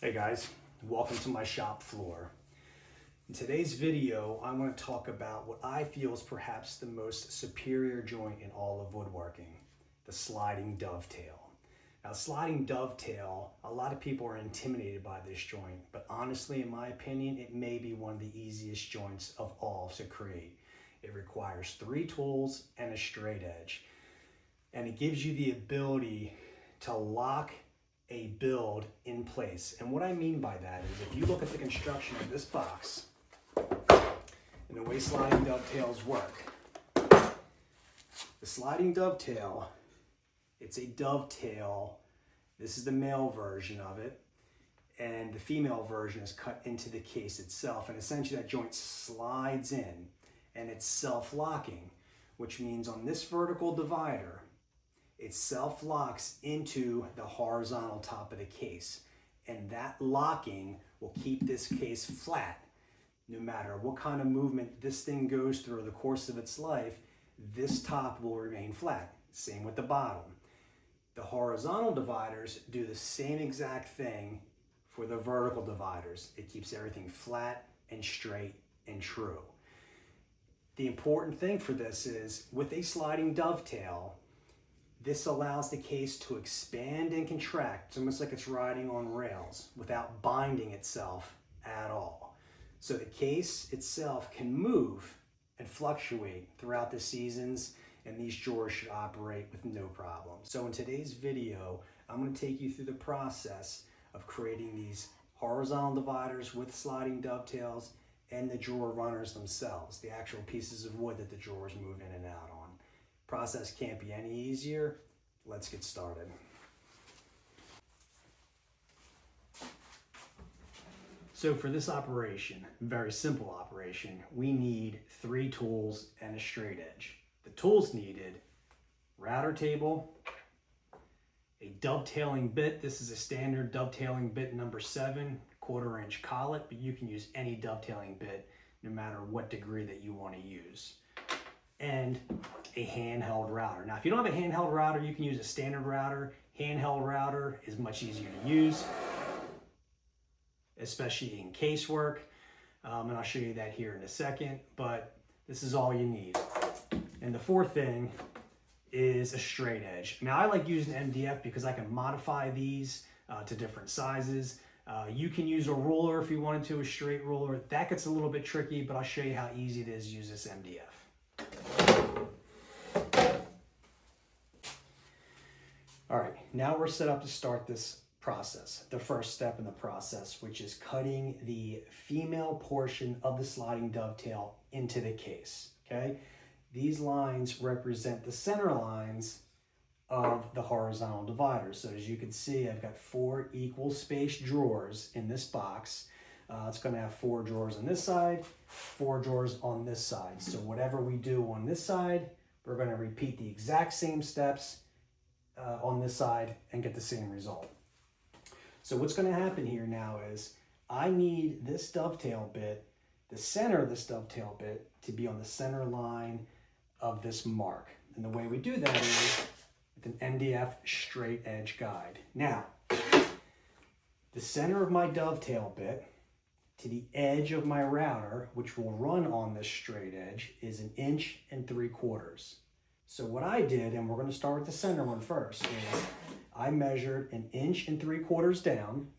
Hey guys, welcome to my shop floor. In today's video, I want to talk about what I feel is perhaps the most superior joint in all of woodworking, the sliding dovetail. Now, sliding dovetail, a lot of people are intimidated by this joint, but honestly, in my opinion, it may be one of the easiest joints of all to create. It requires 3 tools and a straight edge, and it gives you the ability to lock a build in place. And what I mean by that is if you look at the construction of this box and the way sliding dovetails work, the sliding dovetail, it's a dovetail. This is the male version of it, and the female version is cut into the case itself, and essentially that joint slides in and it's self-locking, which means on this vertical divider it self-locks into the horizontal top of the case, and that locking will keep this case flat. No matter what kind of movement this thing goes through the course of its life, this top will remain flat. Same with the bottom. The horizontal dividers do the same exact thing for the vertical dividers. It keeps everything flat and straight and true. The important thing for this is with a sliding dovetail, this allows the case to expand and contract. It's almost like it's riding on rails without binding itself at all. So the case itself can move and fluctuate throughout the seasons, and these drawers should operate with no problem. So in today's video, I'm going to take you through the process of creating these horizontal dividers with sliding dovetails and the drawer runners themselves, the actual pieces of wood that the drawers move in and out on. Process can't be any easier. Let's get started. So for this operation, very simple operation, we need 3 tools and a straight edge. The tools needed: router table, a dovetailing bit. This is a standard dovetailing bit number 7, 1/4 inch collet, but you can use any dovetailing bit no matter what degree that you want to use. And a handheld router. Now, if you don't have a handheld router, you can use a standard router. Handheld router is much easier to use, especially in casework. And I'll show you that here in a second, but this is all you need. And the fourth thing is a straight edge. Now, I like using MDF because I can modify these to different sizes. You can use a ruler if you wanted to, a straight ruler. That gets a little bit tricky, but I'll show you how easy it is to use this MDF. All right, now we're set up to start this process, the first step in the process, which is cutting the female portion of the sliding dovetail into the case, okay? These lines represent the center lines of the horizontal dividers. So as you can see, I've got 4 equal spaced drawers in this box. It's going to have 4 drawers on this side, 4 drawers on this side. So whatever we do on this side, we're going to repeat the exact same steps on this side and get the same result. So what's going to happen here now is I need this dovetail bit, the center of this dovetail bit, to be on the center line of this mark. And the way we do that is with an MDF straight edge guide. Now, the center of my dovetail bit to the edge of my router, which will run on this straight edge, is 1 3/4 inches. So what I did, and we're going to start with the center one first, is I measured 1 3/4 inches down,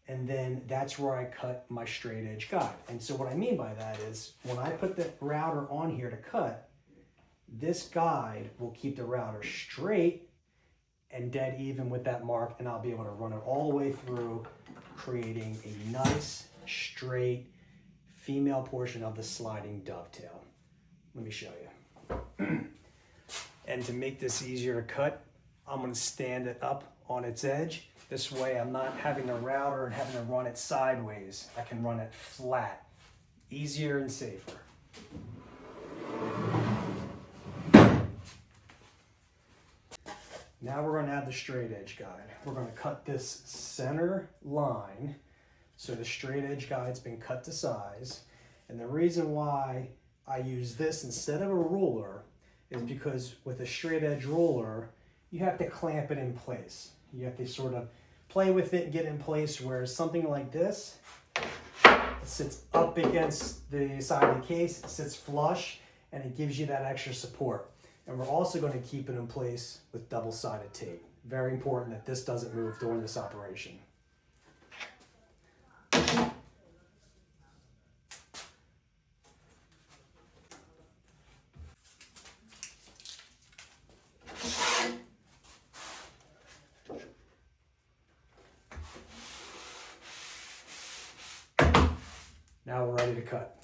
and then that's where I cut my straight edge guide. And so what I mean by that is when I put the router on here to cut, this guide will keep the router straight and dead even with that mark, and I'll be able to run it all the way through, creating a nice, straight female portion of the sliding dovetail. Let me show you. And to make this easier to cut, I'm going to stand it up on its edge. This way I'm not having a router and having to run it sideways. I can run it flat. Easier and safer. Now we're going to add the straight edge guide. We're going to cut this center line. So the straight edge guide's been cut to size. And the reason why I use this instead of a ruler is because with a straight edge ruler, you have to clamp it in place. You have to sort of play with it and get it in place, whereas something like this, it sits up against the side of the case, it sits flush, and it gives you that extra support. And we're also going to keep it in place with double-sided tape. Very important that this doesn't move during this operation. Now we're ready to cut.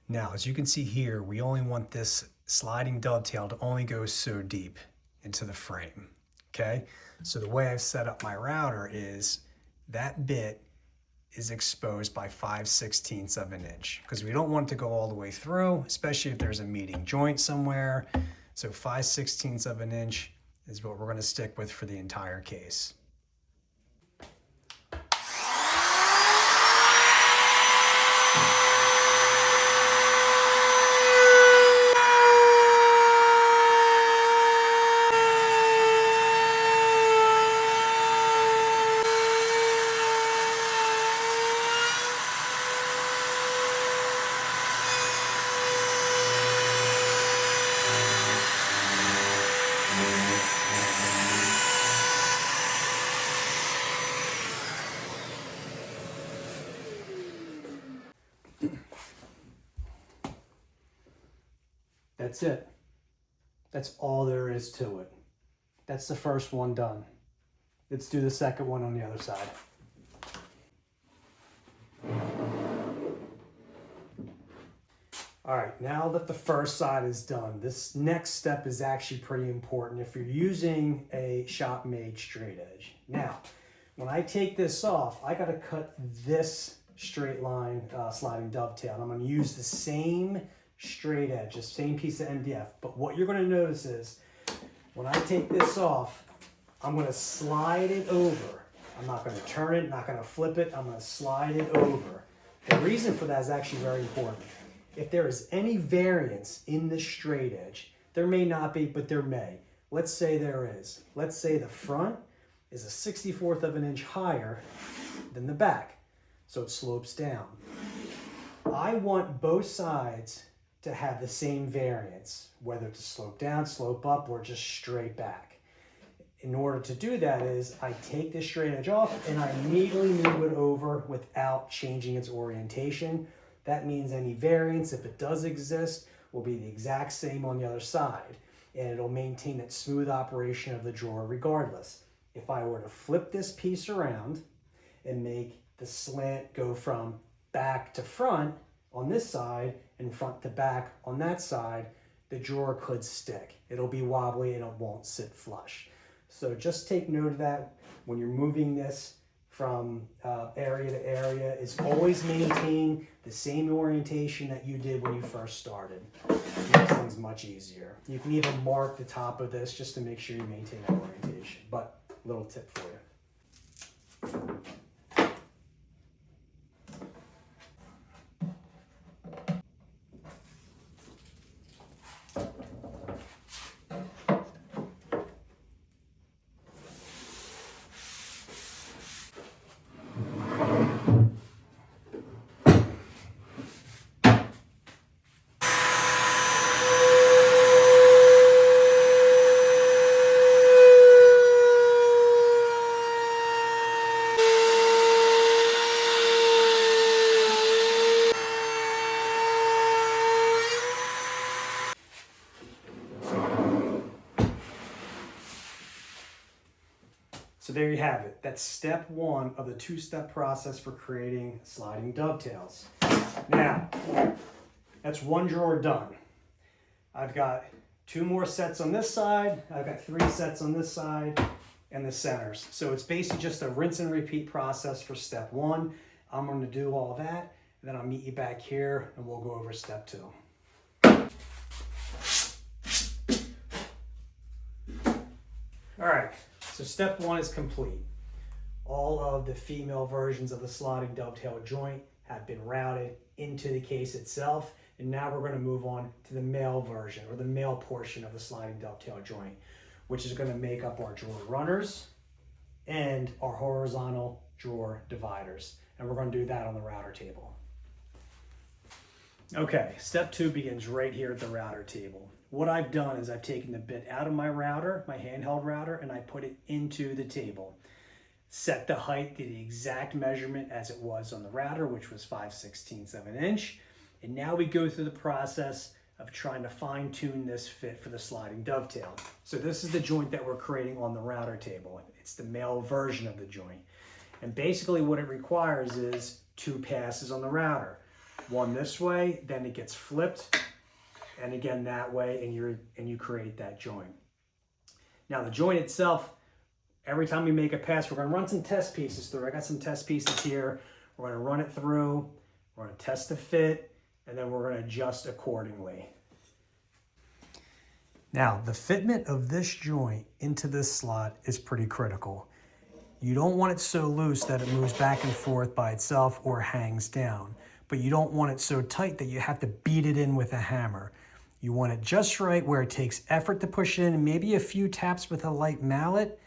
Now, as you can see here, we only want this sliding dovetail to only go so deep into the frame, okay? So the way I've set up my router is that bit is exposed by 5/16 of an inch because we don't want it to go all the way through, especially if there's a meeting joint somewhere. So 5/16 of an inch is what we're going to stick with for the entire case. That's it. That's all there is to it. That's the first one done. Let's do the second one on the other side. All right, now that the first side is done, this next step is actually pretty important if you're using a shop-made straight edge. Now, when I take this off, I gotta cut this straight line sliding dovetail. And I'm gonna use the same straight edge, the same piece of MDF. But what you're gonna notice is, when I take this off, I'm gonna slide it over. I'm not gonna turn it, not gonna flip it, I'm gonna slide it over. The reason for that is actually very important. If there is any variance in the straight edge, there may not be, but there may. Let's say there is. Let's say the front is a 64th of an inch higher than the back, so it slopes down. I want both sides to have the same variance, whether to slope down, slope up, or just straight back. In order to do that is I take the straight edge off and I immediately move it over without changing its orientation. That means any variance, if it does exist, will be the exact same on the other side, and it'll maintain that smooth operation of the drawer regardless. If I were to flip this piece around and make the slant go from back to front on this side and front to back on that side, the drawer could stick. It'll be wobbly and it won't sit flush. So just take note of that when you're moving this from area to area. Is always maintain the same orientation that you did when you first started. It makes things much easier. You can even mark the top of this just to make sure you maintain that orientation. But little tip for you. So there you have it. That's step one of the two-step process for creating sliding dovetails. Now, that's one drawer done. I've got 2 more sets on this side. I've got 3 sets on this side and the centers. So it's basically just a rinse and repeat process for step 1. I'm going to do all that, and then I'll meet you back here and we'll go over step 2. All right. So step 1 is complete. All of the female versions of the sliding dovetail joint have been routed into the case itself. And now we're going to move on to the male version, or the male portion of the sliding dovetail joint, which is going to make up our drawer runners, and our horizontal drawer dividers. And we're going to do that on the router table. Okay, step 2 begins right here at the router table. What I've done is I've taken the bit out of my router, my handheld router, and I put it into the table. Set the height to the exact measurement as it was on the router, which was 5/16 of an inch. And now we go through the process of trying to fine tune this fit for the sliding dovetail. So this is the joint that we're creating on the router table. It's the male version of the joint. And basically what it requires is 2 passes on the router. One this way, then it gets flipped, and again that way, and you create that joint. Now the joint itself, every time we make a pass, we're going to run some test pieces through. I got some test pieces here. We're going to run it through. We're going to test the fit, and then we're going to adjust accordingly. Now, the fitment of this joint into this slot is pretty critical. You don't want it so loose that it moves back and forth by itself or hangs down, but you don't want it so tight that you have to beat it in with a hammer. You want it just right where it takes effort to push in, maybe a few taps with a light mallet,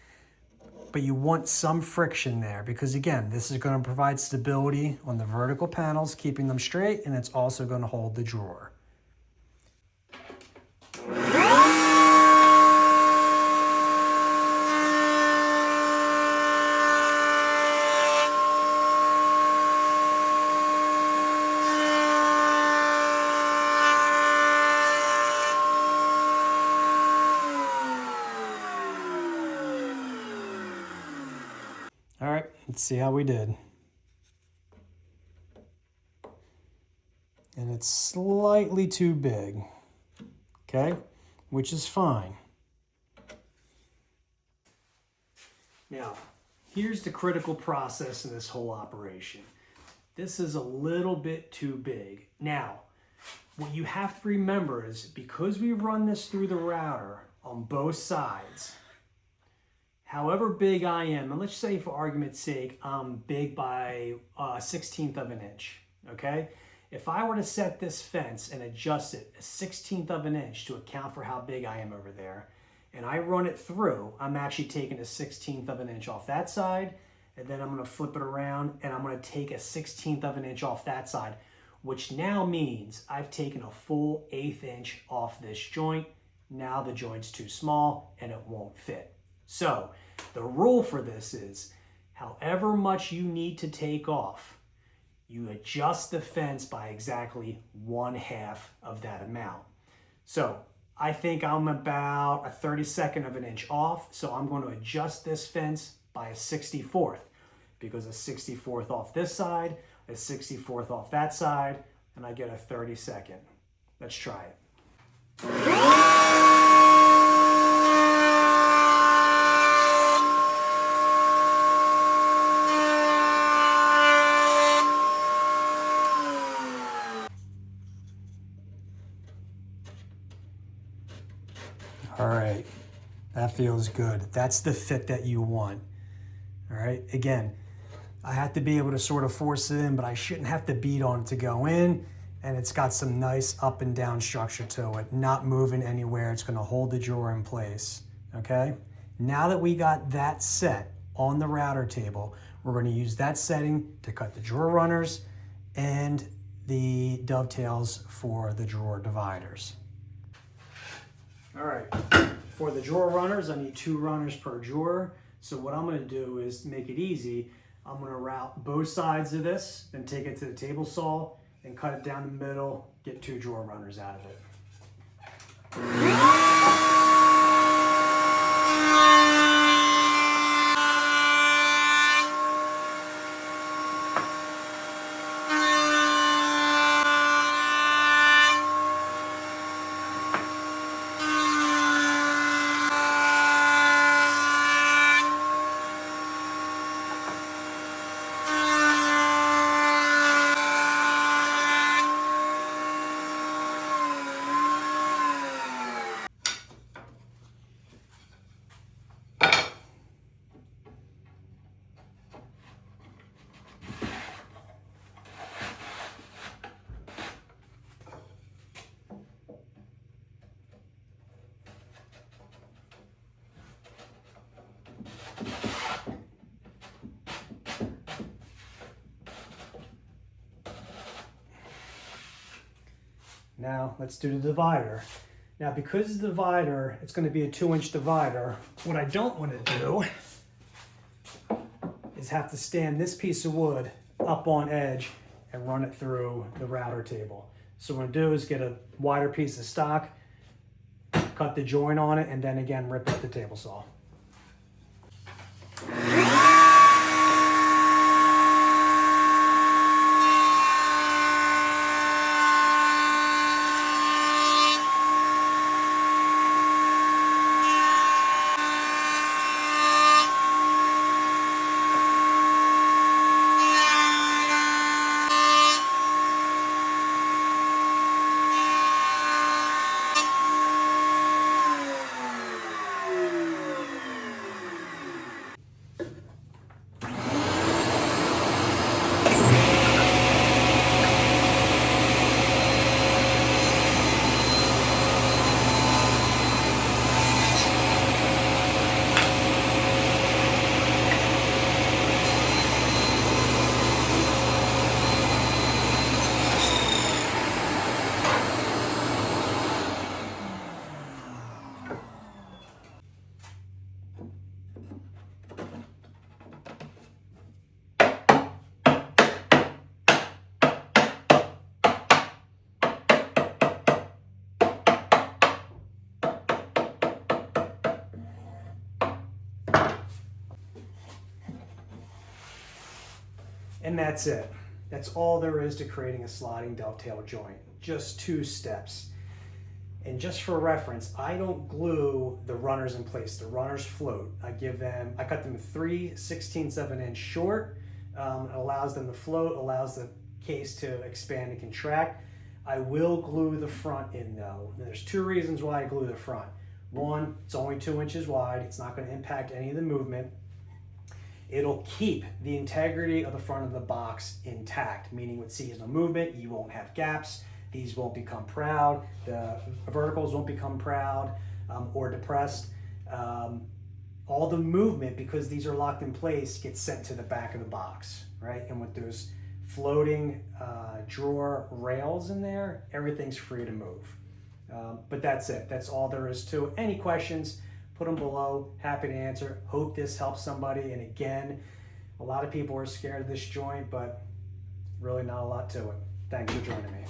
but you want some friction there because again, this is going to provide stability on the vertical panels, keeping them straight, and it's also going to hold the drawer. All right, let's see how we did. And it's slightly too big, okay, which is fine. Now, here's the critical process in this whole operation. This is a little bit too big. Now, what you have to remember is because we run this through the router on both sides, however big I am, and let's say for argument's sake, I'm big by 1/16 of an inch, okay? If I were to set this fence and adjust it 1/16 of an inch to account for how big I am over there, and I run it through, I'm actually taking 1/16 of an inch off that side, and then I'm gonna flip it around and I'm gonna take 1/16 of an inch off that side, which now means I've taken a full 1/8 inch off this joint. Now the joint's too small and it won't fit. So the rule for this is however much you need to take off, you adjust the fence by exactly 1/2 of that amount. So I think I'm about a 32nd of an inch off. So I'm going to adjust this fence by a 64th because a 64th off this side, a 64th off that side, and I get a 32nd. Let's try it. All right, that feels good. That's the fit that you want. All right, again, I have to be able to sort of force it in, but I shouldn't have to beat on it to go in. And it's got some nice up and down structure to it, not moving anywhere. It's gonna hold the drawer in place, okay? Now that we got that set on the router table, we're gonna use that setting to cut the drawer runners and the dovetails for the drawer dividers. All right, for the drawer runners, I need 2 runners per drawer. So what I'm gonna do is to make it easy, I'm gonna route both sides of this, then take it to the table saw and cut it down the middle, get 2 drawer runners out of it. Now let's do the divider. Now because the divider, it's going to be a 2-inch divider, what I don't want to do is have to stand this piece of wood up on edge and run it through the router table. So what I'm going to do is get a wider piece of stock, cut the joint on it, and then again rip up the table saw. And that's it. That's all there is to creating a sliding dovetail joint. Just 2 steps. And just for reference, I don't glue the runners in place. The runners float. I cut them 3 16/7 inch short. It allows them to float, allows the case to expand and contract. I will glue the front in though. And there's 2 reasons why I glue the front. One, it's only 2 inches wide. It's not going to impact any of the movement. It'll keep the integrity of the front of the box intact, meaning with seasonal movement, you won't have gaps. These won't become proud. The verticals won't become proud or depressed. All the movement, because these are locked in place, gets sent to the back of the box, right? And with those floating drawer rails in there, everything's free to move. But that's it. That's all there is to it. Any questions? Put them below. Happy to answer. Hope this helps somebody. And again, a lot of people are scared of this joint, but really not a lot to it. Thanks for joining me.